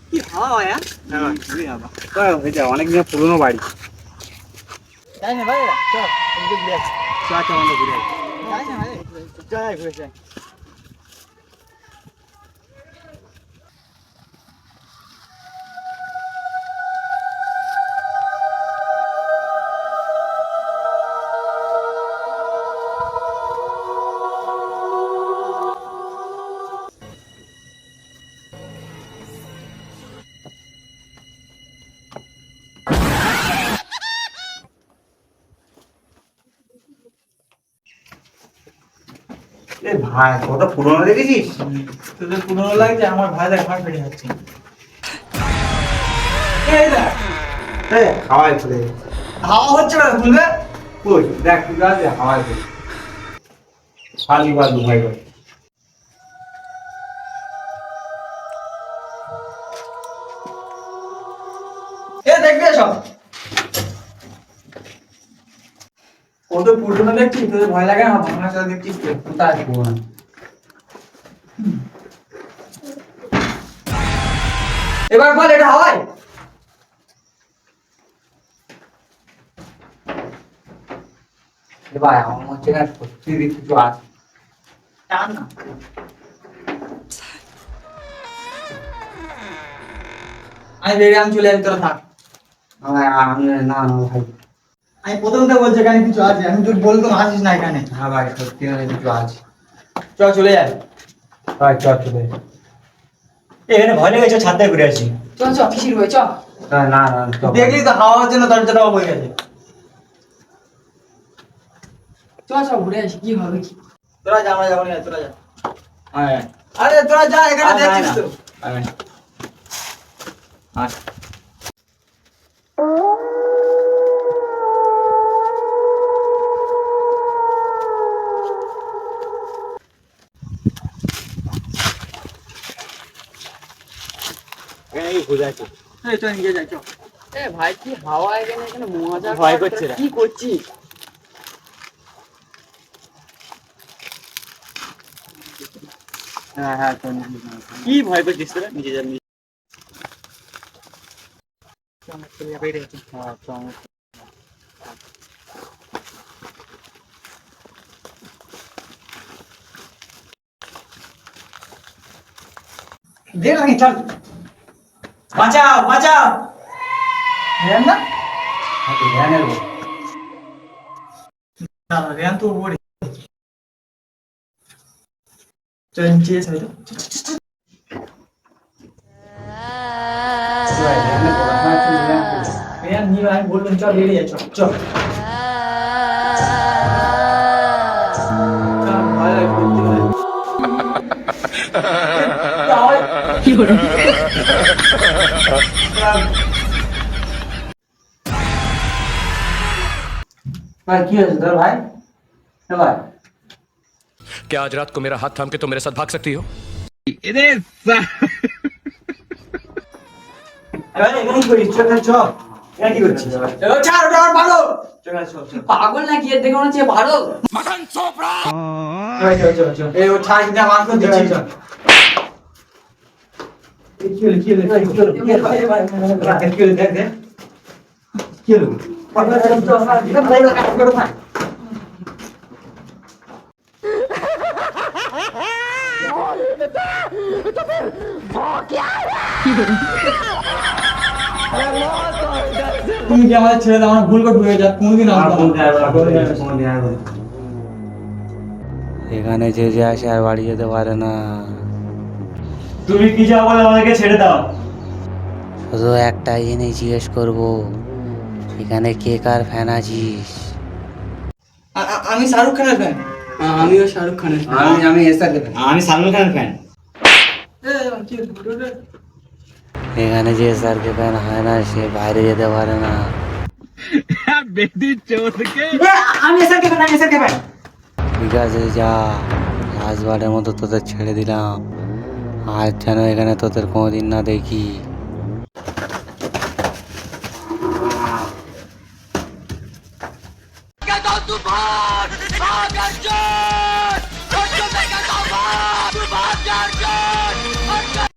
কি হাওয়া হ্যাঁ? হ্যাঁ খুবই হাওয়া। এটা অনেক দিনের পুরনো বাড়ি। যাই না ভাই, চল এদিকে ঘুরে আসি। চল আমরা ঘুরে আসি। যাই না ভাই, চল ঘুরে যাই। এ ভাই কত পুরনো দেখেছিস? তোদের পুরনো লাগছে, আমার ভাই দেখ ঘাট বেড়ে যাচ্ছে। এই দেখ, হাওয়ায় চলে হাওয়া হচ্ছে না বুঝলে? কই দেখ তুই গাছ হাওয়ায় চলে ফালতু ফালতু ভাই ভাই। এ দেখবি এসব কত পুরনো দেখছিস, তোদের ভয় লাগে না? ভাঙা চা দেখছিস তো? কোথায় পুরনো? এবার বল এটা হাওয়ায়? ভাই আমার হচ্ছে না সত্যি কিছু আছে। টান না। আমি বেরিয়ে আমি চলে যাবি, তোরা থাক। আমি না না ভাই। আমি প্রথম থেকে বলছি এখানে কিছু আছে, আমি তুই বলতো আসিস না এখানে। হ্যাঁ ভাই সত্যি কিছু আছে। চল চলে যাই। ভাই চল চলে এখানে ভয় লেগেছে, ছাদ থেকে ঘুরে আসি। চল চল পিসির বই চল। না না না চল। দেখলি তো হাওয়ার জন্য দরজাটা বয়ে গেছে। চল চল ঘুরে আসি, কি হবে কি? তোরা যা, আমরা যাবো না, তোরা যা। হ্যাঁ আরে তোরা যা, এখানে আর দেখছিস না, তো। হ্যাঁ আচ্ছা এখানে কি ঘুরে আছে? এই চল নিয়ে যাই চল। এ ভাই কি হাওয়া এখানে, এখানে মজা ভয় কর, করছে তোরা না। কি করছিস? হ্যাঁ হ্যাঁ চল কি ভয় করছিস তোরা? নিজে যা নিজে। আমরা চলে যাবো, বেরিয়ে যাচ্ছি। হ্যাঁ চল দেখ নাকি চল। বাঁচাও বাঁচাও। রেয়ান না? হ্যাঁ তো ধ্যান এলো। না রেয়ান তো উপরে। চল নিচে এসে তো। ভাই ধ্যানে পড়াশোনা একটু ধ্যান করো। রেয়ান নিয়ে আমি বললাম চল বেরিয়ে যাই, চল চল। চল, ভয় লাগে করতে হয়। কি করে? ভাই কি হয়েছে তোর ভাই? হ্যাঁ ভাই क्या आज रात को मेरा हाथ थाम के तुम मेरे साथ भाग सकती हो? এখানে এখানে কি করিস? চল চল চল। এখানে কি করছিস? এ ছাড়, ওটা আমার ভালো। চল চল চল। পাগল নাকি? এর দেখে মনে হচ্ছে ভালো। চল চল চল। এই ও ছাড় না, মান করে দিচ্ছি চল। কি হলো কি হলো কি হলো কি হলো? কি হলো দেখ দেখ। কি হলো? তুমি কি আমাদের ছেড়ে দাও, আমরা ভুল করে ঢুকে যা, কোনোদিন আর আসবো বলতে না। আর কোনদিন আর বলতে। এখানে যে যে আসে আর বাড়ি যেতে পারে না। তুমি কি যাও বলে আমাদেরকে ছেড়ে দাও। শুধু একটাই জিনিস জিজ্ঞেস করবো, এখানে কে কার ফ্যান আছিস? আমি শাহরুখ খানের ফ্যান। আমিও শাহরুখ খানের। আমি এসআর কে আমি সালমান খানের ফ্যান। এখানে যে স্যারকে ফ্যান হয় না সে বাইরে যেতে পারে না। আমি এসআরকে ফ্যান, আমি এসআরকে ফ্যান। ঠিক আছে যা, লাস্টবারের মতো তোদের ছেড়ে দিলাম, আর যেন এখানে তোদের কোনোদিন না দেখি। तूफान